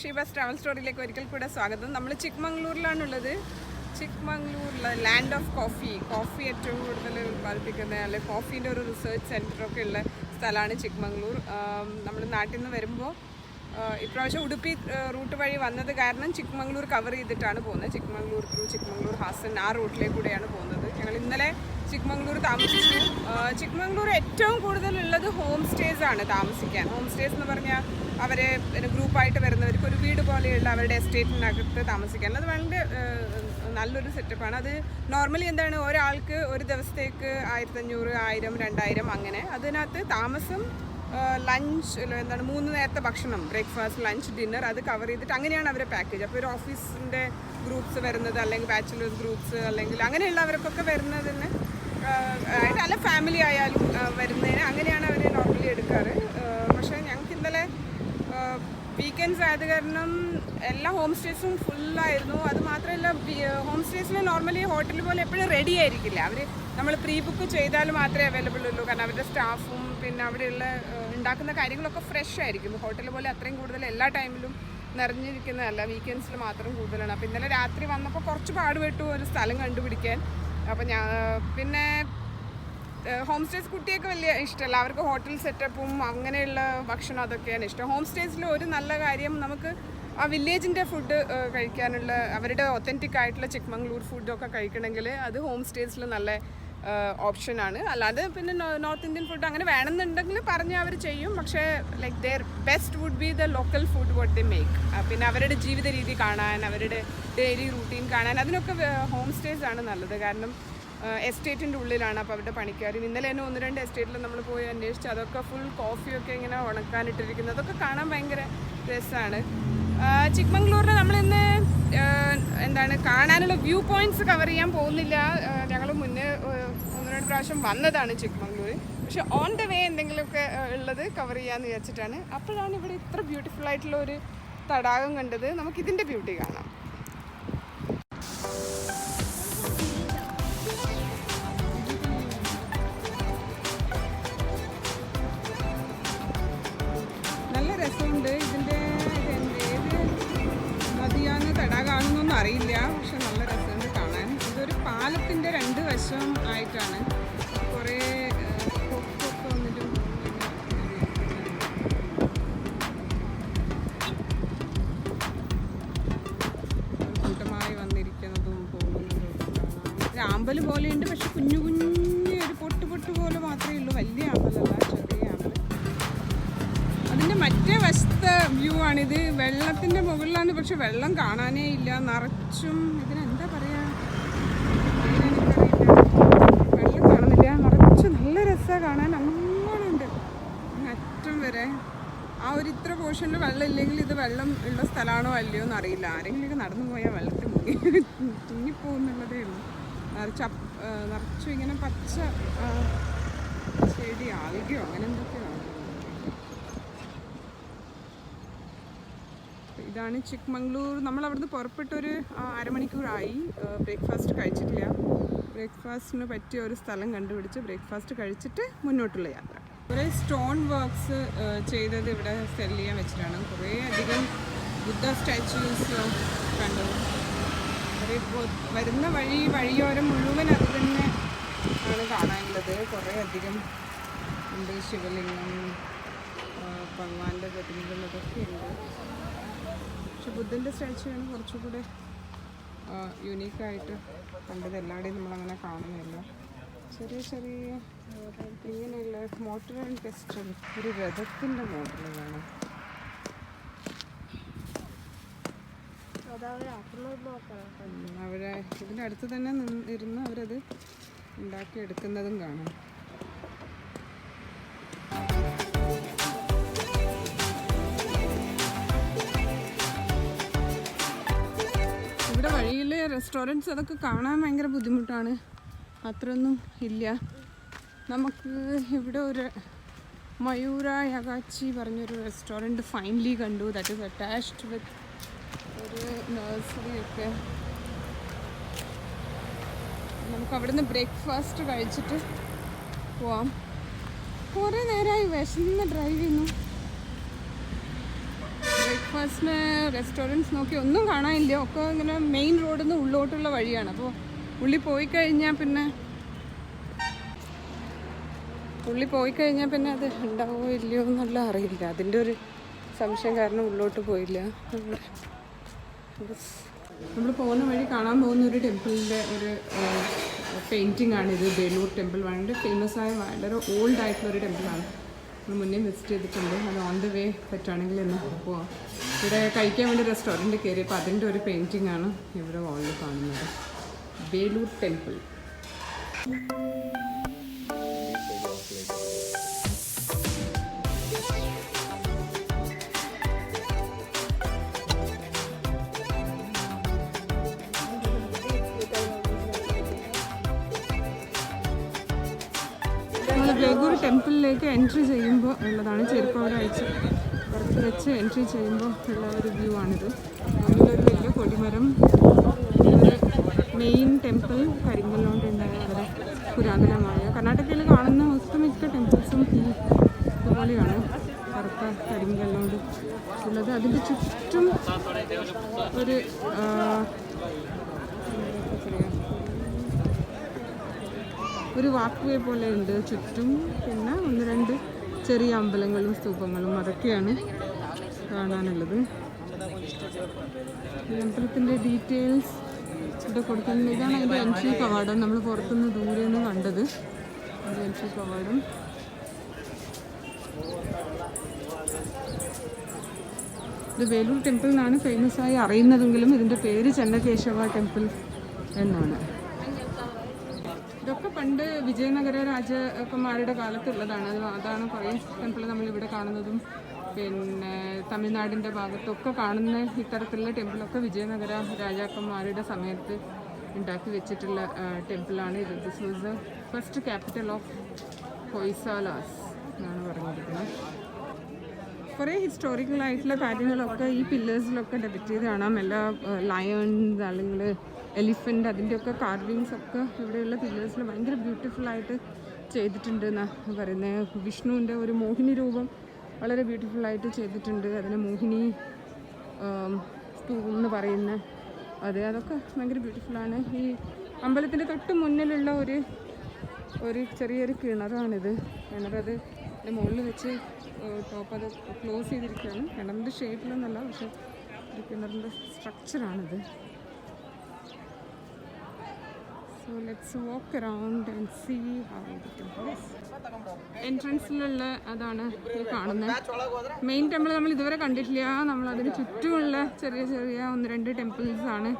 Sheeba's travel സ്റ്റോറിയിലേക്ക് ഒരിക്കൽ കൂടെ സ്വാഗതം. നമ്മൾ ചിക്മംഗ്ലൂരിലാണുള്ളത്. ചിക്മംഗ്ലൂരിൽ ലാൻഡ് ഓഫ് കോഫി ഏറ്റവും കൂടുതൽ ഉൽപ്പാദിപ്പിക്കുന്ന അല്ലെങ്കിൽ കോഫീൻ്റെ ഒരു റിസർച്ച് സെൻറ്ററൊക്കെ ഉള്ള സ്ഥലമാണ് ചിക്മംഗ്ലൂർ. നമ്മൾ നാട്ടിൽ നിന്ന് വരുമ്പോൾ ഇപ്രാവശ്യം ഉടുപ്പി റൂട്ട് വഴി വന്നത് കാരണം ചിക്മംഗ്ലൂർ കവർ ചെയ്തിട്ടാണ് പോകുന്നത്. ചിക്മംഗ്ലൂർ ടു ചിക്മംഗ്ലൂർ ഹാസൻ ആ റൂട്ടിലേക്ക് കൂടെയാണ് പോകുന്നത്. ഞങ്ങൾ ഇന്നലെ ചിക്മംഗ്ലൂർ താമസിച്ചു. ചിക്മംഗ്ലൂർ ഏറ്റവും കൂടുതലുള്ളത് ഹോം സ്റ്റേസ് ആണ് താമസിക്കാൻ. ഹോം സ്റ്റേസ് എന്ന് പറഞ്ഞാൽ അവരെ ഗ്രൂപ്പായിട്ട് വരുന്നവർക്ക് ഒരു വീട് പോലെയുള്ള അവരുടെ എസ്റ്റേറ്റിനകത്ത് താമസിക്കാൻ അത് വളരെ നല്ലൊരു സെറ്റപ്പാണ്. അത് നോർമലി എന്താണ്, ഒരാൾക്ക് ഒരു ദിവസത്തേക്ക് 1500, 1000, 2000 അങ്ങനെ. അതിനകത്ത് താമസം, ലഞ്ച്, എന്താണ് 3 നേരത്തെ ഭക്ഷണം, ബ്രേക്ക്ഫാസ്റ്റ്, ലഞ്ച്, ഡിന്നർ അത് കവർ ചെയ്തിട്ട് അങ്ങനെയാണ് അവരുടെ പാക്കേജ്. അപ്പോൾ ഒരു ഓഫീസിൻ്റെ ഗ്രൂപ്പ്സ് വരുന്നത് അല്ലെങ്കിൽ ബാച്ചിലേഴ്സ് ഗ്രൂപ്പ്സ് അല്ലെങ്കിൽ അങ്ങനെയുള്ളവർക്കൊക്കെ വരുന്നതിന് അല്ല ഫാമിലി ആയാലും വരുന്നതിന് അങ്ങനെയാണ് അവർ നോർമലി എടുക്കാറ്. പക്ഷേ ഞങ്ങൾക്ക് ഇന്നലെ വീക്കെൻഡ്സ് ആയത് കാരണം എല്ലാ ഹോം സ്റ്റേസും ഫുള്ളായിരുന്നു. അത് മാത്രമല്ല, ഹോം സ്റ്റേസിൽ നോർമലി ഹോട്ടൽ പോലെ എപ്പോഴും റെഡി ആയിരിക്കില്ല. അവർ നമ്മൾ പ്രീ ബുക്ക് ചെയ്താൽ മാത്രമേ അവൈലബിൾ ഉള്ളൂ. കാരണം അവരുടെ സ്റ്റാഫും പിന്നെ അവിടെയുള്ള ഉണ്ടാക്കുന്ന കാര്യങ്ങളൊക്കെ ഫ്രഷ് ആയിരിക്കും. ഹോട്ടൽ പോലെ അത്രയും കൂടുതൽ എല്ലാ ടൈമിലും നിറഞ്ഞിരിക്കുന്നതല്ല, വീക്കെൻഡ്സിൽ മാത്രം കൂടുതലാണ്. അപ്പോൾ ഇന്നലെ രാത്രി വന്നപ്പോൾ കുറച്ച് പാടുപെട്ടു ഒരു സ്ഥലം കണ്ടുപിടിക്കാൻ. അപ്പോൾ പിന്നെ ഹോം സ്റ്റേസ് കുട്ടിയൊക്കെ വലിയ ഇഷ്ടമല്ല, അവർക്ക് ഹോട്ടൽ സെറ്റപ്പും അങ്ങനെയുള്ള ഭക്ഷണം അതൊക്കെയാണ് ഇഷ്ടം. ഹോം സ്റ്റേസിൽ ഒരു നല്ല കാര്യം, നമുക്ക് ആ വില്ലേജിൻ്റെ ഫുഡ് കഴിക്കാനുള്ള അവരുടെ ഒത്തൻറ്റിക് ആയിട്ടുള്ള ചിക്മംഗ്ലൂർ ഫുഡൊക്കെ കഴിക്കണമെങ്കിൽ അത് ഹോം സ്റ്റേസിൽ നല്ല ഓപ്ഷനാണ്. അല്ലാതെ പിന്നെ നോർത്ത് ഇന്ത്യൻ ഫുഡ് അങ്ങനെ വേണമെന്നുണ്ടെങ്കിൽ പറഞ്ഞ് അവർ ചെയ്യും. പക്ഷേ like their best would be the local food what they make. പിന്നെ അവരുടെ ജീവിത രീതി കാണാൻ, അവരുടെ ഡെയിലി റൂട്ടീൻ കാണാൻ അതിനൊക്കെ ഹോം സ്റ്റേസ് ആണ് നല്ലത്. കാരണം എസ്റ്റേറ്റിൻ്റെ ഉള്ളിലാണ്. അപ്പോൾ അവരുടെ പണിക്കാർ ഇന്നലെ തന്നെ 1-2 എസ്റ്റേറ്റിൽ നമ്മൾ പോയി അന്വേഷിച്ച് അതൊക്കെ ഫുൾ കോഫിയൊക്കെ ഇങ്ങനെ ഉണക്കാനിട്ടിരിക്കുന്നത്, അതൊക്കെ കാണാൻ ഭയങ്കര രസമാണ്. ചിക്മംഗ്ലൂരിൽ നമ്മളിന്ന് എന്താണ് കാണാനുള്ള വ്യൂ പോയിൻറ്റ്സ് കവർ ചെയ്യാൻ പോകുന്നില്ല. ഞങ്ങൾ മുന്നേ 1-2 പ്രാവശ്യം വന്നതാണ് ചിക്മംഗ്ലൂർ. പക്ഷെ ഓൺ ദ വേ എന്തെങ്കിലുമൊക്കെ ഉള്ളത് കവർ ചെയ്യാമെന്ന് വിചാരിച്ചിട്ടാണ്. അപ്പോഴാണ് ഇവിടെ ഇത്ര ബ്യൂട്ടിഫുൾ ആയിട്ടുള്ള ഒരു തടാകം കണ്ടത്. നമുക്കിതിൻ്റെ ബ്യൂട്ടി കാണാം. രസമുണ്ട്. ഇതിൻ്റെ ഏത് നദിയാണ് തടാകമാണെന്നൊന്നും അറിയില്ല, പക്ഷെ നല്ല രസമുണ്ട് കാണാൻ. ഇതൊരു പാലത്തിൻ്റെ 2 വശം ആയിട്ടാണ്. കുറേ കൊക്കൊക്കെ വന്നിട്ട് കൂട്ടമായി വന്നിരിക്കുന്നതും പോകുന്നതും കാണാം. ഒരു ആമ്പൽ പോലെയുണ്ട്, പക്ഷെ കുഞ്ഞു കുഞ്ഞു ഒരു പൊട്ട് പോലെ മാത്രമേ ഉള്ളൂ. വലിയ ആമ്പലല്ല, ചെറിയ ആമ്പൽ. അതിൻ്റെ മറ്റേ വശത്തെ വ്യൂ ആണിത്. വെള്ളത്തിൻ്റെ മുകളിലാണ്, പക്ഷെ വെള്ളം കാണാനേ ഇല്ല. നിറച്ചും ഇതിനെന്താ പറയുക, വെള്ളം കാണുന്നില്ല. നിറച്ചും നല്ല രസമാണ് കാണാൻ. അങ്ങനെ ഉണ്ട് അറ്റം വരെ. ആ ഒരു ഇത്ര പോർഷനിൽ വെള്ളം ഇല്ലെങ്കിൽ ഇത് വെള്ളം ഉള്ള സ്ഥലമാണോ അല്ലയോ എന്ന് അറിയില്ല. ആരെങ്കിലുമൊക്കെ നടന്നു പോയാൽ വെള്ളത്തിൽ മുങ്ങിപ്പോകുന്നുള്ളതേ ഉള്ളൂ. നിറച്ചും ഇങ്ങനെ പച്ച ചെടി, ആൽഗയോ അങ്ങനെ എന്തൊക്കെയാണ്. ഇതാണ് ചിക്മംഗ്ലൂർ. നമ്മൾ അവിടുന്ന് പുറപ്പെട്ടൊരു 1/2 മണിക്കൂറായി. ബ്രേക്ക്ഫാസ്റ്റ് കഴിച്ചിട്ടില്ല. ബ്രേക്ക്ഫാസ്റ്റിന് പറ്റിയ ഒരു സ്ഥലം കണ്ടുപിടിച്ച് ബ്രേക്ക്ഫാസ്റ്റ് കഴിച്ചിട്ട് മുന്നോട്ടുള്ള യാത്ര. കുറേ സ്റ്റോൺ വർക്ക്സ് ചെയ്തത് ഇവിടെ സെൽ ചെയ്യാൻ വെച്ചിട്ടാണ്. കുറേ അധികം ബുദ്ധ സ്റ്റാച്യൂസ് കണ്ടു. വരുന്ന വഴിയോരം മുഴുവൻ അത് തന്നെ ആണ് കാണാനുള്ളത്. കുറേ അധികം ഉണ്ട്. ശിവലിംഗം, ഭഗവാന്റെ പ്രതിമകൾ അതൊക്കെ ഉണ്ട്. പക്ഷെ ബുദ്ധൻ്റെ സ്റ്റാച്ചു ആണ് കുറച്ചുകൂടെ യുണീക്കായിട്ട് കണ്ടത്. എല്ലാവരുടെയും നമ്മളങ്ങനെ കാണുന്നില്ല. ചെറിയ ചെറിയ ഇങ്ങനെയുള്ള മോട്ടർ ആൻഡ് പെസ്റ്റൽ, ഒരു രഥത്തിൻ്റെ മോഡൽ വേണം. അവരെ ഇതിൻ്റെ അടുത്ത് തന്നെ ഇരുന്ന് അവരത് ഉണ്ടാക്കിയെടുക്കുന്നതും കാണാം. ഇവിടെ വഴിയിൽ റെസ്റ്റോറൻറ്റ്സ് അതൊക്കെ കാണാൻ ഭയങ്കര ബുദ്ധിമുട്ടാണ്. അത്രയൊന്നും ഇല്ല. നമുക്ക് ഇവിടെ ഒരു മയൂര യഗാച്ചി പറഞ്ഞൊരു റെസ്റ്റോറൻറ്റ് ഫൈനലി കണ്ടു. ദാറ്റ് ഈസ് അറ്റാച്ച്ഡ് വിത്ത് ഒരു നഴ്സറിയൊക്കെ. നമുക്ക് അവിടുന്ന് ബ്രേക്ക്ഫാസ്റ്റ് കഴിച്ചിട്ട് പോവാം. കുറേ നേരമായി വിശന്ന് ഡ്രൈവ് ചെയ്യുന്നു. ബ്രേക്ക്ഫാസ്റ്റിന് റെസ്റ്റോറൻറ്റ്സ് നോക്കി ഒന്നും കാണാനില്ല. ഒക്കെ ഇങ്ങനെ മെയിൻ റോഡിൽ നിന്ന് ഉള്ളോട്ടുള്ള വഴിയാണ്. അപ്പോൾ ഉള്ളിൽ പോയി കഴിഞ്ഞാൽ പിന്നെ അത് ഉണ്ടാവുമോ ഇല്ലയോ എന്നുള്ള അറിയില്ല. അതിൻ്റെ ഒരു സംശയം കാരണം ഉള്ളോട്ട് പോയില്ല. നമ്മൾ പോകുന്ന വഴി കാണാൻ പോകുന്ന ഒരു ടെമ്പിളിൻ്റെ ഒരു പെയിൻറ്റിംഗ് ആണിത്. ബേലൂർ ടെമ്പിൾ വളരെ ഫേമസ് ആയ വളരെ ഓൾഡ് ആയിട്ടുള്ളൊരു ടെമ്പിളാണ്. നമ്മൾ മുന്നേ വിസിറ്റ് ചെയ്തിട്ടുണ്ട്. അത് ഓൺ ദ വേ പറ്റുകയാണെങ്കിൽ എന്ന് പോവാം. ഇവിടെ കഴിക്കാൻ വേണ്ടി റെസ്റ്റോറൻറ്റ് കയറിയപ്പോൾ അതിൻ്റെ ഒരു പെയിൻറ്റിംഗ് ആണ് ഇവിടെ വാളിൽ കാണുന്നത്. ബേലൂർ ടെമ്പിൾ. ബേലൂർ ടെമ്പിളിലേക്ക് എൻട്രി ചെയ്യുമ്പോൾ ഉള്ളതാണ്. ചെരുപ്പ് അവിടെ അയച്ച് പുറത്ത് വെച്ച് എൻട്രി ചെയ്യുമ്പോൾ ഉള്ള ഒരു വ്യൂ ആണിത്. അതിലൊരു വലിയ കൊടിമരം. മെയിൻ ടെമ്പിൾ കരിങ്കല്ലുകൊണ്ടുണ്ടായ വളരെ പുരാതനമായ, കർണാടകയിൽ കാണുന്ന ഒട്ടുമിക്ക ടെമ്പിൾസും ഇതുപോലെയാണ്, കറുത്ത കരിങ്കല്ലുകൊണ്ട് ഉള്ളത്. അതിൻ്റെ ചുറ്റും ഒരു വാക്ക് വേ പോലെ ഉണ്ട് ചുറ്റും. പിന്നെ 1-2 ചെറിയ അമ്പലങ്ങളും സ്തൂപങ്ങളും അതൊക്കെയാണ് കാണാനുള്ളത്. ഈ അമ്പലത്തിൻ്റെ ഡീറ്റെയിൽസ് ഇവിടെ കൊടുക്കുന്നത്. ഇതാണ് അതിൻ്റെ എൻട്രി കവാടം. നമ്മൾ പുറത്തുനിന്ന് ദൂരെ നിന്ന് കണ്ടത് അതിൻ്റെ എൻട്രി കവാടം. ഇത് വേലൂർ ടെമ്പിൾ എന്നാണ് ഫേമസ് ആയി അറിയുന്നതെങ്കിലും ഇതിൻ്റെ പേര് ചെന്നകേശവ ടെമ്പിൾ എന്നാണ്. ഇതൊക്കെ പണ്ട് വിജയനഗര രാജാക്കന്മാരുടെ കാലത്തുള്ളതാണ്. അതാണ് കുറേ ടെമ്പിൾ നമ്മളിവിടെ കാണുന്നതും. പിന്നെ തമിഴ്നാടിൻ്റെ ഭാഗത്തൊക്കെ കാണുന്ന ഇത്തരത്തിലുള്ള ടെമ്പിളൊക്കെ വിജയനഗര രാജാക്കന്മാരുടെ സമയത്ത് ഉണ്ടാക്കി വെച്ചിട്ടുള്ള ടെമ്പിളാണ് ഇത്. This was the first capital of Hoysalas എന്നാണ് പറഞ്ഞിരിക്കുന്നത്. കുറേ ഹിസ്റ്റോറിക്കലായിട്ടുള്ള കാര്യങ്ങളൊക്കെ ഈ പില്ലേഴ്സിലൊക്കെ ഡെപിക്റ്റ് ചെയ്ത് കാണാം. എല്ലാ ലയൺസ് അല്ലെങ്കിൽ എലിഫൻ്റ് അതിൻ്റെയൊക്കെ കാർവിങ്സ് ഒക്കെ ഇവിടെയുള്ള പില്ലേഴ്സിൽ ഭയങ്കര ബ്യൂട്ടിഫുള്ളായിട്ട് ചെയ്തിട്ടുണ്ട് എന്നാണ് പറയുന്നത്. വിഷ്ണുവിൻ്റെ ഒരു മോഹിനി രൂപം വളരെ ബ്യൂട്ടിഫുള്ളായിട്ട് ചെയ്തിട്ടുണ്ട്. അതിന് മോഹിനി സ്തൂപം എന്ന് പറയുന്ന അതൊക്കെ ഭയങ്കര ബ്യൂട്ടിഫുള്ളാണ്. ഈ അമ്പലത്തിൻ്റെ തൊട്ട് മുന്നിലുള്ള ഒരു ചെറിയൊരു കിണറാണിത്. കിണറത് മുകളിൽ വെച്ച് ടോപ്പ് അത് ക്ലോസ് ചെയ്തിരിക്കുകയാണ്. കിണറിൻ്റെ ഷേപ്പിലൊന്നല്ല, പക്ഷേ ഒരു കിണറിൻ്റെ സ്ട്രക്ചറാണിത്. So let's walk around and see how the temple is. എൻട്രൻസിലുള്ള അതാണ് ഈ കാണുന്നത് മെയിൻ ടെമ്പിൾ. നമ്മൾ ഇതുവരെ കണ്ടിട്ടില്ല. നമ്മൾ അതിന് ചുറ്റുമുള്ള ചെറിയ 1-2 ടെമ്പിൾസ് ആണ്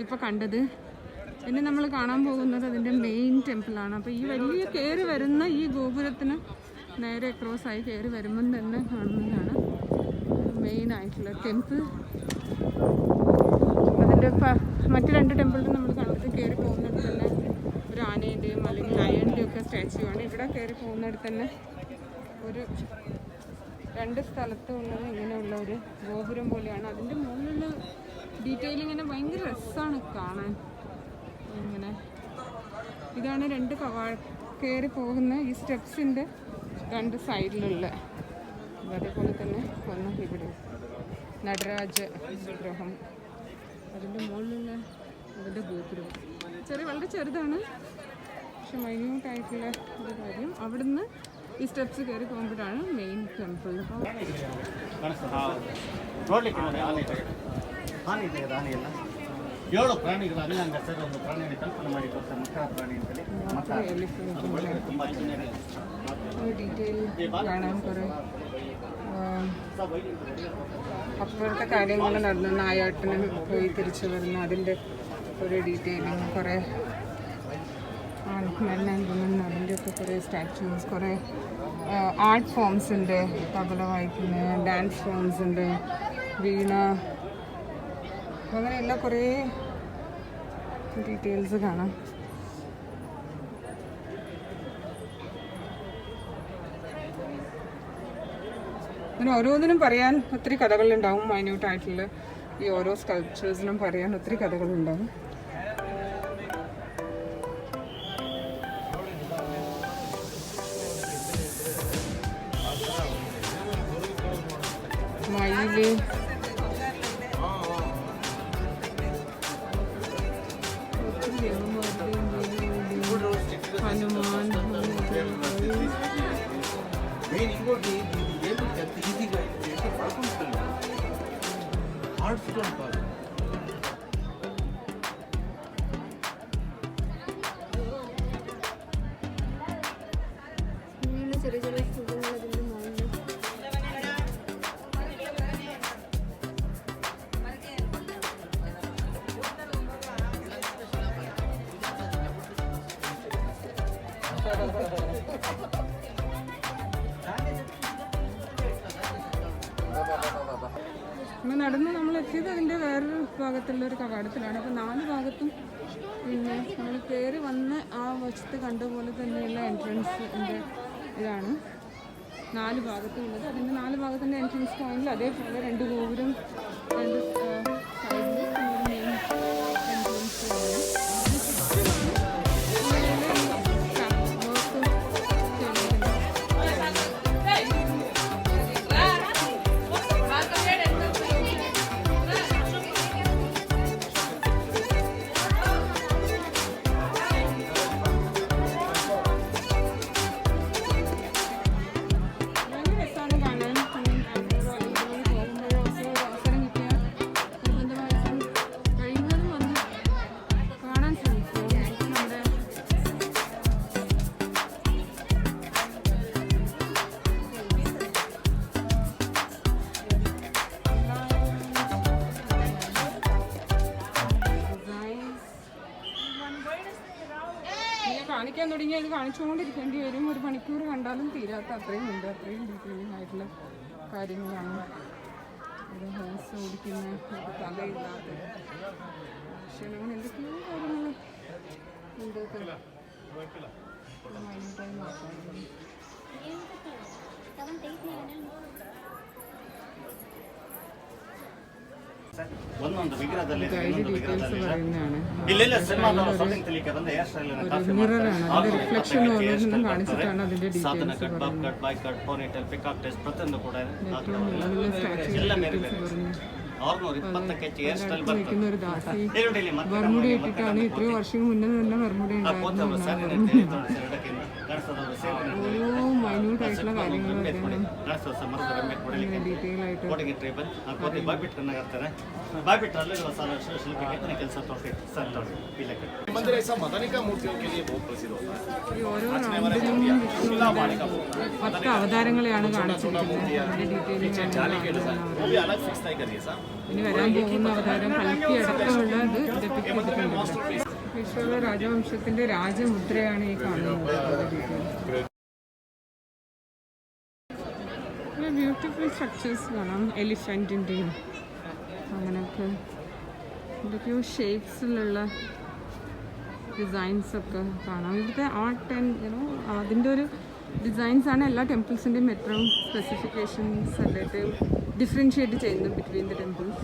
ഇപ്പോൾ കണ്ടത്. പിന്നെ നമ്മൾ കാണാൻ പോകുന്നത് അതിൻ്റെ മെയിൻ ടെമ്പിളാണ്. അപ്പോൾ ഈ വലിയ കയറി വരുന്ന ഈ ഗോപുരത്തിന് നേരെ ക്രോസ് ആയി കയറി വരുമ്പം തന്നെ കാണുന്നതാണ് മെയിൻ ആയിട്ടുള്ള ടെമ്പിൾ. അതിൻ്റെ മറ്റ് 2 ടെമ്പിളിലും നമ്മൾ കണ്ടിട്ട് കയറി പോകുന്നിടത്ത് തന്നെ ഒരു ആനേൻ്റെയും അല്ലെങ്കിൽ ലയണിൻ്റെയും ഒക്കെ സ്റ്റാച്യു ആണ്. ഇവിടെ കയറി പോകുന്നിടത്ത് തന്നെ ഒരു 2 സ്ഥലത്തും ഉള്ളത് ഇങ്ങനെയുള്ള ഒരു ഗോപുരം പോലെയാണ്. അതിൻ്റെ മുകളിലുള്ള ഡീറ്റെയിൽ ഇങ്ങനെ ഭയങ്കര രസമാണ് കാണാൻ. ഇങ്ങനെ ഇതാണ് 2 കയറി പോകുന്ന ഈ സ്റ്റെപ്സിൻ്റെ 2 സൈഡിലുള്ള. അതേപോലെ തന്നെ ഒന്ന് ഇവിടെ നടരാജ വിഗ്രഹം, അതിൻ്റെ മുകളിലുള്ള അതിൻ്റെ ഗോപുരം വളരെ ചെറുതാണ്, പക്ഷെ മൈന്യൂട്ടായിട്ടുള്ള ഒരു കാര്യം. അവിടുന്ന് ഈ സ്റ്റെപ്സ് കയറി പോകുമ്പോഴാണ് മെയിൻ ടെമ്പിൾ. ഡീറ്റെയിൽ കാണാൻ കുറേ അപ്പോഴത്തെ കാര്യങ്ങൾ നടന്നു. നായാട്ടിന് പോയി തിരിച്ചു വരുന്നു, അതിൻ്റെ ഒരു ഡീറ്റെയിലിങ്, കുറേ മെൻ ആൻഡ് വുമൻ അതിൻ്റെയൊക്കെ കുറേ സ്റ്റാച്യൂസ്, കുറേ ആർട്ട് ഫോംസ് ഉണ്ട്, തബല വായിക്കുന്ന ഡാൻസ് ഫോംസ് ഉണ്ട്, വീണ, അങ്ങനെയുള്ള കുറേ ഡീറ്റെയിൽസ് കാണാം. അങ്ങനെ ഓരോന്നിനും പറയാൻ ഒത്തിരി കഥകളുണ്ടാവും. മൈന്യൂട്ടായിട്ടുള്ള ഈ ഓരോ സ്കൾപ്ചേഴ്സിനും പറയാൻ ഒത്തിരി കഥകളുണ്ടാവും. മയില്, ఇంకోటి ఏమి ఎంత ఈజీగా చేసే పడుకుంటుంది హార్డ్ స్టోన్ కాదు. ചെറിയ ചെറിയ ഫുഡുകളതിൻ്റെ മുകളിൽ അങ്ങനെ നടന്ന് നമ്മൾ എത്തിയത് അതിൻ്റെ വേറൊരു ഭാഗത്തുള്ള ഒരു കവാടത്തിലാണ്. അപ്പോൾ 4 ഭാഗത്തും പിന്നെ നമ്മൾ കയറി വന്ന് ആ വശത്ത് കണ്ട പോലെ തന്നെയുള്ള എൻട്രൻസിൻ്റെ ഇതാണ് 4 ഭാഗത്തും ഉള്ളത്. അതിൻ്റെ 4 ഭാഗത്തിൻ്റെ എൻട്രൻസ് പോയിന്റിൽ അതേപോലെ 2 ഗോപുരം 2 സൈഡിൽ മെയിൻ എൻട്രൻസ് കാണിക്കാൻ തുടങ്ങിയാൽ ഇത് കാണിച്ചുകൊണ്ടിരിക്കേണ്ടി വരും. 1 മണിക്കൂർ കണ്ടാലും തീരാത്ത അത്രയും ഉണ്ട്. അത്രയും ഡീറ്റെയിലിംഗ് ആയിട്ടുള്ള കാര്യങ്ങളാണ്. ഒരു ഹോഴ്സ് ഓടിക്കുന്ന ഒരു തലയില്ലാത്ത പക്ഷേ അങ്ങനെ എന്തൊക്കെയോ കാര്യങ്ങൾ ഉണ്ട്. ಒಂದೊಂದು ವಿಗ್ರಹದಲ್ಲಿ ಇನ್ನೊಂದು ವಿಗ್ರಹದಲ್ಲಿ പറയുന്നതാണ്. ಇಲ್ಲೆಲ್ಲ ಸಿನಿಮಾದವರು ಶೂಟಿಂಗ್ ತೆಲಿಕೆ ಬಂದು ಹೇರ್ ಸ್ಟೈಲ್ ಕಾಫಿ കാണിച്ചിട്ടാണ് അതിന്റെ ಸಾಧನ details cut Bob cut boy cut ಪೋನಿಟೇಲ್ peacock test ಪ್ರತಿಯೊಂದು ಕೂಡ ಎಲ್ಲ ಬೇರೆ ಬೇರೆ 620 ಹೆಚ್ಚು ಹೇರ್ ಸ್ಟೈಲ್ ಬರ್ತದೆ. ഒരു ദാസി ಈರುಳ್ಳಿ ಮತ್ತೆ ബർമുഡ ഇട്ടിട്ടാണ് ഇത്രയും വർഷം മുന്നേ തന്നെ ബർമുഡ ಕೋತವ ಸಾರಿನ ಎರಡಕ್ಕಿಂತ ಕಾಣಿಸ್ತದವರು ಸೇರಿ ഓരോ മൈന്യൂട്ട് ആയിട്ടുള്ള കാര്യങ്ങളൊക്കെ ಕಾಣಿಸ್ತದ ಸಮರ್ಥ ರಮ್ಯ ಕೊಡಲಿಕ್ಕೆ ഡീറ്റെയിൽ ആയിട്ട് ಕೋಟಿಂಗ್ ಟ್ರೇಬಲ್ ಆ ಕೋತಿ ಬಾಯ್ಬಿಟ್ ಕನ್ನಾಗಿರ್ತಾರೆ. ಬಾಯ್ಬಿಟ್ ಅಲ್ಲಿ ಶಿಲ್ಪಿಗೆ ಕೆಲಸ ಟ್ರೋಫಿ ಸರ್ ಇಲ್ಲಕ್ಕೆ मंदिर ऐसा मदानिका मूर्तियों के लिए बहुत प्रसिद्ध होता है. ഈ ഓരോ റൗണ്ടിലും വിഷ്ണുവിന്റെ 10 അവതാരങ്ങളെയാണ് കാണിച്ചിരിക്കുന്നത്. അതിന്റെ ഡീറ്റെയിലിംഗ് वो भी अलग फिक्स नहीं करिए साहब. ഇനി വരാൻ പോകുന്ന അവതാരം കൽക്കി അടക്കമുള്ള ഇത് ഡെപ്പിക്ട് ചെയ്തിട്ടുണ്ട്. വിശ്വ രാജവംശത്തിന്റെ രാജമുദ്രയാണ് ഈ കാണുന്നത്. ബ്യൂട്ടിഫുൾ സ്ട്രക്ചേഴ്സ് കാണാം. എലിഫൻറ്റിൻ്റെയും അങ്ങനെയൊക്കെ എന്തൊക്കെയോ ഷേപ്സിലുള്ള ഡിസൈൻസൊക്കെ കാണാം. ഇവിടുത്തെ ആർട്ട് ആൻഡ് അതിൻ്റെ ഒരു ഡിസൈൻസാണ് എല്ലാ ടെമ്പിൾസിൻ്റെയും ഏറ്റവും സ്പെസിഫിക്കേഷൻസ് ആയിട്ട് ഡിഫറൻഷിയേറ്റ് ചെയ്യുന്നത് ബിറ്റ്വീൻ ദ ടെമ്പിൾസ്.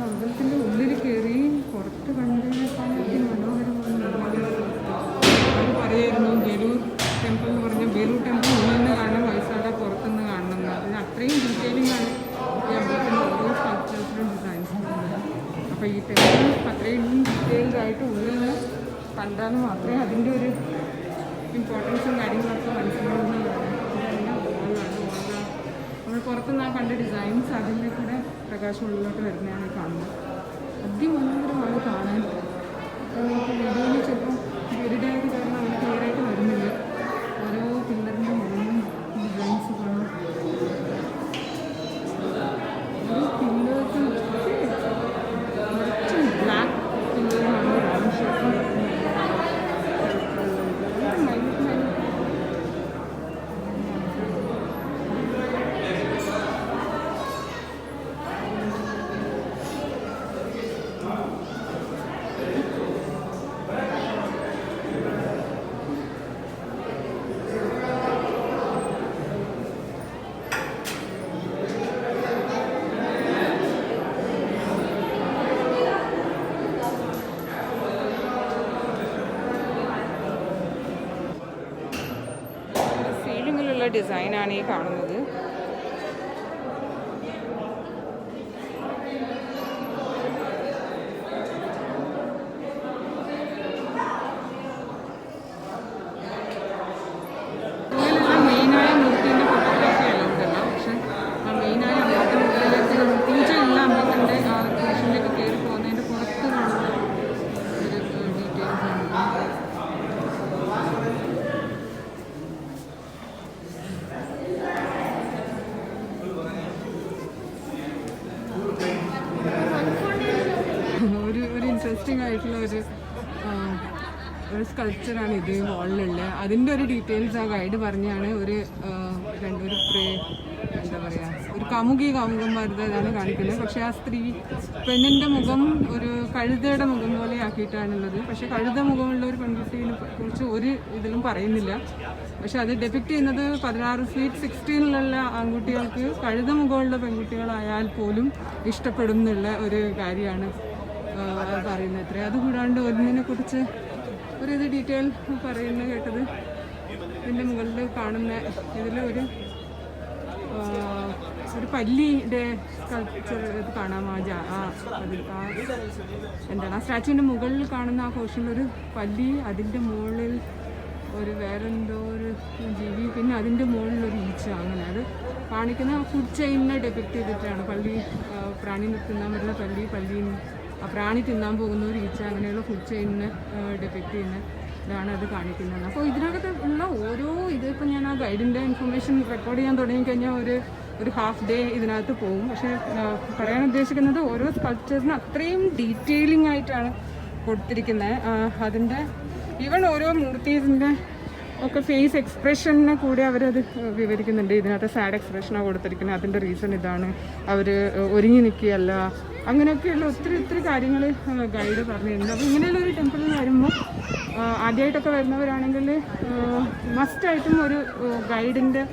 അമ്പലത്തിൻ്റെ ഉള്ളിൽ കയറി പുറത്ത് കണ്ടതിനേക്കാൾ മനോഹരമാണ്. അവർ പറയായിരുന്നു ബേലൂർ ടെമ്പിൾ എന്ന് പറഞ്ഞാൽ ബേലൂർ ടെമ്പിൾ ഉള്ളിൽ നിന്ന് കാണാൻ വയസ്സാട പുറത്തുനിന്ന് കാണണമെന്ന്. അതിന് അത്രയും ഡീറ്റെയിലിംഗ് ആണ് ഈ അമ്പലത്തിൻ്റെ ഓരോ സ്കൾപ്ചേഴ്സിലും ഡിസൈൻസും. അപ്പോൾ ഈ ടെമ്പിൾ അത്രയും ഡീറ്റെയിൽഡ് ആയിട്ട് ഉള്ളിൽ നിന്ന് കണ്ടാൽ മാത്രമേ അതിൻ്റെ ഒരു ഇമ്പോർട്ടൻസും കാര്യങ്ങളൊക്കെ മനസ്സിലാവുന്നതാണ്. നമ്മൾ പുറത്തുനിന്ന് ആ കണ്ട ഡിസൈൻസ് അതിൻ്റെ കൂടെ പ്രകാശം ഉള്ളിലോട്ട് വരുന്നതാണ് ഈ കാണുന്നത്. അതിമനോഹരമാണ് കാണാൻ. നമുക്ക് വീഡിയോയിൽ ചിലപ്പോൾ ഗൈഡായത് കാരണം അങ്ങനെ ക്ലിയറായിട്ട് വരുന്നില്ല. ഓരോ പില്ലറിൻ്റെ മുകളിലും ഡിസൈൻസ് കാണാം. ഓരോ പില്ലേഴ്സും കുറച്ച് ബ്ലാക്ക് പില്ലറാണ് റൗണ്ട് ഷേപ്പ്. സീലിങ്ങിലുള്ള ഡിസൈനാണ് ഈ കാണുന്നത്. മെയിനായ മൂർത്തിൻ്റെ ഫോട്ടോഗ്രാഫി അല്ല ഉണ്ടല്ലോ. പക്ഷെ ആ മെയിനായ അമ്പലത്തിൻ്റെ ഉള്ളിലേക്ക് പൂജയുള്ള അമ്പലത്തിൻ്റെ ആ കൃഷിയിലേക്ക് കയറി പോകുന്നതിൻ്റെ പുറത്ത് കാണുന്ന ഒരു ഡീറ്റെയിൽസ് ആണ്. ഒരു ഇൻട്രസ്റ്റിംഗ് ആയിട്ടുള്ള ഒരു സ്കൾപ്ചറാണ് ഇത് വാളിലുള്ള. അതിൻ്റെ ഒരു ഡീറ്റെയിൽസ് ആ ഗൈഡ് പറഞ്ഞാണ്. എന്താ പറയുക, ഒരു കാമുകന്മാരുടേതാണ് കാണിക്കുന്നത്. പക്ഷേ ആ പെണ്ണിൻ്റെ മുഖം ഒരു കഴുതയുടെ മുഖം പോലെ ആക്കിയിട്ടാണുള്ളത്. പക്ഷേ കഴുത മുഖമുള്ള ഒരു പെൺകുട്ടീനെ കുറിച്ച് ഒരു ഇതിലും പറയുന്നില്ല. പക്ഷെ അത് ഡെപിക്റ്റ് ചെയ്യുന്നത് 16 സ്വീറ്റ് 16 ആൺകുട്ടികൾക്ക് കഴുത മുഖമുള്ള പെൺകുട്ടികളായാൽ പോലും ഇഷ്ടപ്പെടും എന്നുള്ള ഒരു കാര്യമാണ് പറയുന്നത്. അത്രേ. അതുകൂടാണ്ട് ഒന്നിനെ കുറിച്ച് ഇത് ഡീറ്റെയിൽ പറയുന്നത് കേട്ടത്, ഇതിൻ്റെ മുകളിൽ കാണുന്ന ഇതിൽ ഒരു പല്ലിയുടെ സ്കൾപ്ചർ ഇത് കാണാം. എന്താണ് ആ സ്റ്റാച്ചുവിൻ്റെ മുകളിൽ കാണുന്ന ആ പോർഷനിലൊരു പല്ലി, അതിൻ്റെ മുകളിൽ ഒരു വേറെന്തോ ഒരു ജീവി, പിന്നെ അതിൻ്റെ മുകളിലൊരു ഈച്ച. അങ്ങനെ അത് കാണിക്കുന്ന ഫുഡ് ചെയിനിനെ ഡെപിക്റ്റ് ചെയ്തിട്ടാണ്. പ്രാണി തിന്നാൻ പറ്റുന്ന പല്ലി ആ പ്രാണി തിന്നാൻ പോകുന്ന ഒരു ഈച്ച, അങ്ങനെയുള്ള ഫുഡ് ചെയിനിനെ ഡെപിക്റ്റ് ചെയ്യുന്ന ഇതാണ് അത് കാണിക്കുന്നത്. അപ്പോൾ ഇതിനകത്ത് ഉള്ള ഓരോ ഇതിപ്പോൾ ഞാൻ ആ ഗൈഡിൻ്റെ ഇൻഫർമേഷൻ റെക്കോർഡ് ചെയ്യാൻ തുടങ്ങിക്കഴിഞ്ഞാൽ ഒരു ഹാഫ് ഡേ ഇതിനകത്ത് പോകും. പക്ഷേ പറയാൻ ഉദ്ദേശിക്കുന്നത് ഓരോ സ്കൾപ്ചറിനും അത്രയും ഡീറ്റെയിലിംഗ് ആയിട്ടാണ് കൊടുത്തിരിക്കുന്നത്. അതിൻ്റെ ഈവൻ ഓരോ മൂർത്തീസിൻ്റെ ഒക്കെ ഫേസ് എക്സ്പ്രഷനെ കൂടി അവരത് വിവരിക്കുന്നുണ്ട്. ഇതിനകത്ത് സാഡ് എക്സ്പ്രഷനാണ് കൊടുത്തിരിക്കുന്നത്. അതിൻ്റെ റീസൺ ഇതാണ്, അവർ ഒരുങ്ങി നിൽക്കുകയല്ല, അങ്ങനെയൊക്കെയുള്ള ഒത്തിരി കാര്യങ്ങൾ ഗൈഡ് പറഞ്ഞിട്ടുണ്ട്. അപ്പോൾ ഇങ്ങനെയുള്ള ഒരു ടെമ്പിളിൽ വരുമ്പോൾ ആദ്യമായിട്ടൊക്കെ വരുന്നവരാണെങ്കിൽ മസ്റ്റായിട്ടും ഒരു ഗൈഡിൻ്റെ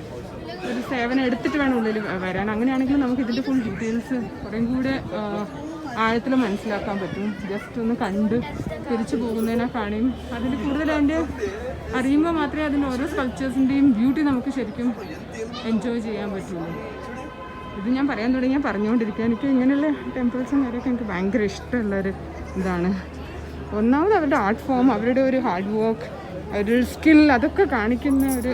ഒരു സേവനം എടുത്തിട്ട് വേണം ഉള്ളിൽ വരാൻ. അങ്ങനെയാണെങ്കിൽ നമുക്ക് ഇതിൻ്റെ ഫുൾ ഡീറ്റെയിൽസ് കുറേം കൂടെ ആഴത്തിൽ മനസ്സിലാക്കാൻ പറ്റും. ജസ്റ്റ് ഒന്ന് കണ്ട് തിരിച്ചു പോകുന്നതിനെക്കാളും അതിൽ കൂടുതൽ അതിൻ്റെ അറിയുമ്പോൾ മാത്രമേ അതിൻ്റെ ഓരോ സ്കൾപ്ചേഴ്സിൻ്റെയും ബ്യൂട്ടി നമുക്ക് ശരിക്കും എൻജോയ് ചെയ്യാൻ പറ്റുള്ളൂ. ഇത് ഞാൻ പറയാൻ തുടങ്ങി പറഞ്ഞുകൊണ്ടിരിക്കുക. എനിക്ക് ഇങ്ങനെയുള്ള ടെമ്പിൾസും കാര്യമൊക്കെ എനിക്ക് ഭയങ്കര ഇഷ്ടമുള്ളൊരു ഇതാണ്. ഒന്നാമത് അവരുടെ ആർട്ട് ഫോം, അവരുടെ ഒരു ഹാർഡ് വർക്ക്, ഒരു സ്കിൽ, അതൊക്കെ കാണിക്കുന്ന ഒരു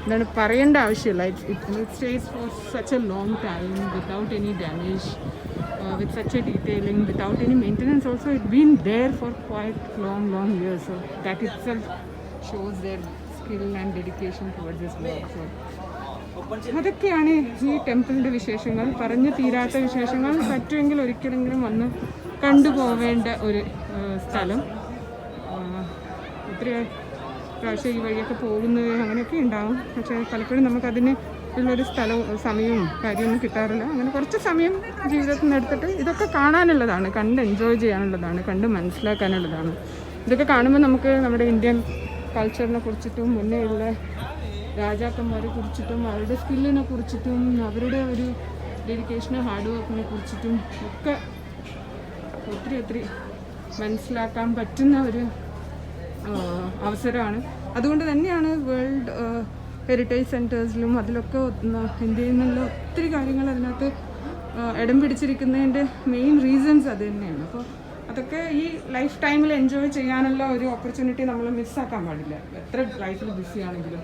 എന്താണ് പറയേണ്ട ആവശ്യമില്ല. It stays for such a long time without any damage, with such a detailing, without any maintenance also. It's been there for quite long years, so that itself shows their skill and dedication towards this work. So അതൊക്കെയാണ് ഈ ടെമ്പിളിൻ്റെ വിശേഷങ്ങൾ. പറഞ്ഞു തീരാത്ത വിശേഷങ്ങൾ. പറ്റുമെങ്കിൽ ഒരിക്കലെങ്കിലും വന്ന് കണ്ടുപോവേണ്ട ഒരു സ്ഥലം. ഒത്തിരി പ്രാവശ്യം ഈ വഴിയൊക്കെ പോകുന്നത് അങ്ങനെയൊക്കെ ഉണ്ടാവും. പക്ഷേ പലപ്പോഴും നമുക്കതിന് ഉള്ളൊരു സമയവും കാര്യമൊന്നും കിട്ടാറില്ല. അങ്ങനെ കുറച്ച് സമയം ജീവിതത്തിൽ നിന്ന് എടുത്തിട്ട് ഇതൊക്കെ കാണാനുള്ളതാണ്, കണ്ട് എൻജോയ് ചെയ്യാനുള്ളതാണ്, കണ്ട് മനസ്സിലാക്കാനുള്ളതാണ്. ഇതൊക്കെ കാണുമ്പോൾ നമുക്ക് നമ്മുടെ ഇന്ത്യൻ കൾച്ചറിനെ കുറിച്ചിട്ടും മുന്നേ ഉള്ള രാജാക്കന്മാരെ കുറിച്ചിട്ടും അവരുടെ സ്കില്ലിനെ കുറിച്ചിട്ടും അവരുടെ ഒരു ഡെഡിക്കേഷനും ഹാർഡ് വർക്കിനെ കുറിച്ചിട്ടും ഒക്കെ ഒത്തിരി മനസ്സിലാക്കാൻ പറ്റുന്ന ഒരു അവസരമാണ്. അതുകൊണ്ട് തന്നെയാണ് വേൾഡ് ഹെറിറ്റേജ് സെൻറ്റേഴ്സിലും അതിലൊക്കെ ഇന്ത്യയിൽ നിന്നുള്ള ഒത്തിരി കാര്യങ്ങൾ അതിനകത്ത് ഇടം പിടിച്ചിരിക്കുന്നതിൻ്റെ മെയിൻ റീസൺസ് അത് തന്നെയാണ്. അപ്പോൾ അതൊക്കെ ഈ ലൈഫ് ടൈമിൽ എൻജോയ് ചെയ്യാനുള്ള ഒരു ഓപ്പർച്യൂണിറ്റി നമ്മൾ മിസ്സാക്കാൻ പാടില്ല. എത്ര ലൈഫിൽ ബിസി ആണെങ്കിലും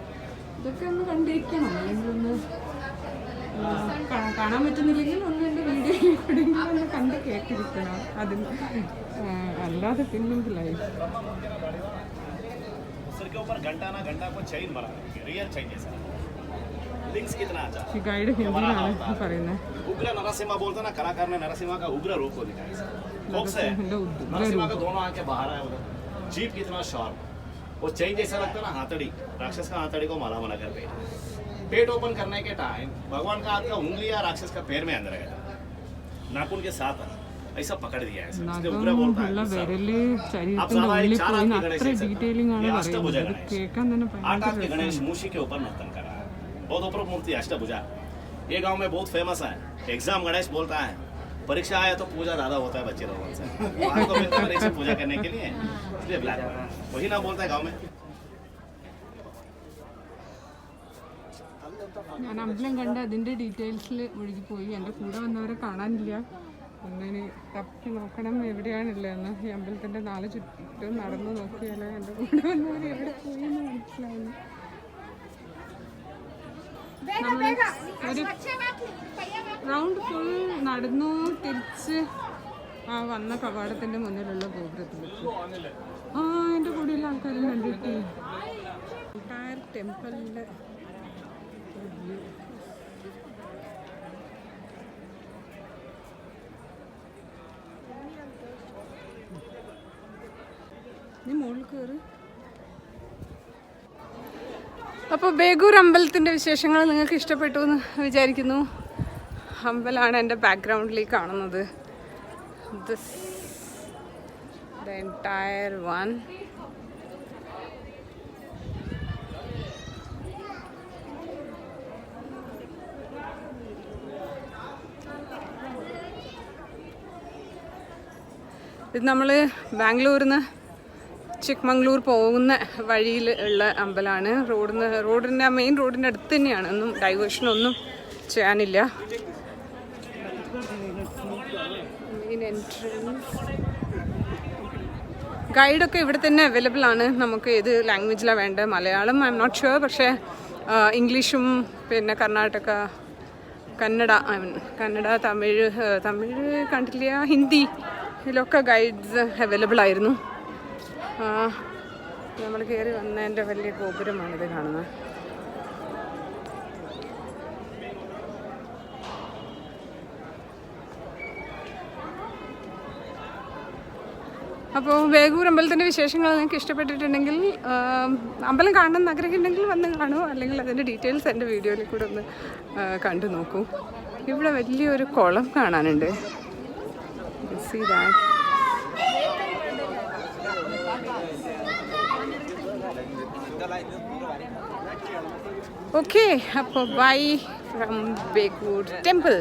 ഇതൊക്കെ ഒന്ന് കണ്ടിരിക്കണം, അല്ലെങ്കിൽ ഒന്ന് കാണാൻ പറ്റുന്നില്ലെങ്കിൽ ഒന്ന് എൻ്റെ വീഡിയോയിൽ കൂടെയെങ്കിലും ഒന്ന് കണ്ട് കേട്ടിരിക്കണം. അതിന് അല്ലാതെ പിന്നെന്ത് ലൈഫ്. ഗൈഡ് ഹിന്ദിയിലാണ് പറയുന്നത്. उग्र नरसिम्हा बोलते ना, कलाकार ने नरसिम्हा का उग्र रूप को दिखाया है। नरसिम्हा का दोनों आंखें बाहर आए उधर, जीभ कितना शार्प, वो चेन जैसा लगता है ना, हाथड़ी, राक्षस का हाथड़ी को माला बना कर पेट ओपन करने के टाइम भगवान का हाथ का उंगली या राक्षस का पैर में अंदर गया, नाखून के साथ ऐसा पकड़ दिया है। इसलिए उग्र बोलता है। आप सारा 4 हाथ के गणेश, ये अष्टभुजा गणेश, 8 हाथ के गणेश मूषी के ऊपर नर्तन कर रहा है। बहुत ऊपर मूर्ति अष्टभुजा, ये गांव में बहुत फेमस है। एग्जाम गणेश बोलता है, परीक्षा आया तो पूजा ज्यादा होता है बच्चे लोगों से, वहाँ को मिलता है इसे पूजा करने के लिए, इसलिए ब्लैक वही ना बोलता है गांव में। ഞാൻ അമ്പലം കണ്ട് അതിൻ്റെ ഡീറ്റെയിൽസിൽ ഒഴുകിപ്പോയി. എൻ്റെ കൂടെ വന്നവരെ കാണാനില്ല. ഒന്നിന് തപ്പി നോക്കണം എവിടെയാണുള്ളതെന്ന്. ഈ അമ്പലത്തിൻ്റെ 4 ചുറ്റും നടന്നു നോക്കിയാൽ എൻ്റെ കൂടെ വന്നവർ എവിടെ പോയി എന്ന് മനസ്സിലാവുന്നു. ഒരു റൗണ്ട് ഫുൾ നടന്നു തിരിച്ച് ആ വന്ന കവാടത്തിൻ്റെ മുന്നിലുള്ള ഗോപുരത്തിലെത്തി. എൻ്റെ കൂടെയുള്ള ആൾക്കാരും കണ്ടിട്ട് എൻറ്റയർ ടെമ്പിളിൻ്റെ നീ മുകളിൽ കയറി. അപ്പോൾ ബേഗൂർ അമ്പലത്തിൻ്റെ വിശേഷങ്ങൾ നിങ്ങൾക്ക് ഇഷ്ടപ്പെട്ടു എന്ന് വിചാരിക്കുന്നു. അമ്പലമാണ് എൻ്റെ ബാക്ക്ഗ്രൗണ്ടിൽ കാണുന്നത്. This the entire one. ഇത് നമ്മൾ ബാംഗ്ലൂരിൽ നിന്ന് ചിക്മംഗ്ലൂർ പോകുന്ന വഴിയിൽ ഉള്ള അമ്പലമാണ്. റോഡിൻ്റെ മെയിൻ റോഡിൻ്റെ അടുത്ത് തന്നെയാണ്. ഒന്നും ഡൈവേഷനൊന്നും ചെയ്യാനില്ല. മെയിൻ എൻട്രൻസ് ഗൈഡൊക്കെ ഇവിടെ തന്നെ അവൈലബിൾ ആണ്. നമുക്ക് ഏത് ലാംഗ്വേജിലാണ് വേണ്ടത്. Malayalam I am not sure, പക്ഷേ ഇംഗ്ലീഷും പിന്നെ കന്നഡ തമിഴ് കണ്ടില്ല, ഹിന്ദി, ഇതിലൊക്കെ ഗൈഡ്സ് അവൈലബിൾ ആയിരുന്നു. നമ്മൾ കയറി വന്നതിൻ്റെ വലിയ ഗോപുരമാണിത് കാണുന്നത്. അപ്പോൾ ബേഗൂർ അമ്പലത്തിൻ്റെ വിശേഷങ്ങൾ നിങ്ങൾക്ക് ഇഷ്ടപ്പെട്ടിട്ടുണ്ടെങ്കിൽ, അമ്പലം കാണണം എന്ന് ആഗ്രഹിക്കുന്നുണ്ടെങ്കിൽ വന്ന് കാണുമോ, അല്ലെങ്കിൽ അതിൻ്റെ ഡീറ്റെയിൽസ് എൻ്റെ വീഡിയോയിൽ കൂടെ ഒന്ന് കണ്ടു നോക്കൂ. ഇവിടെ വലിയൊരു കുളം കാണാനുണ്ട്. See that. Okay, അപ്പോൾ bye from Begur Temple.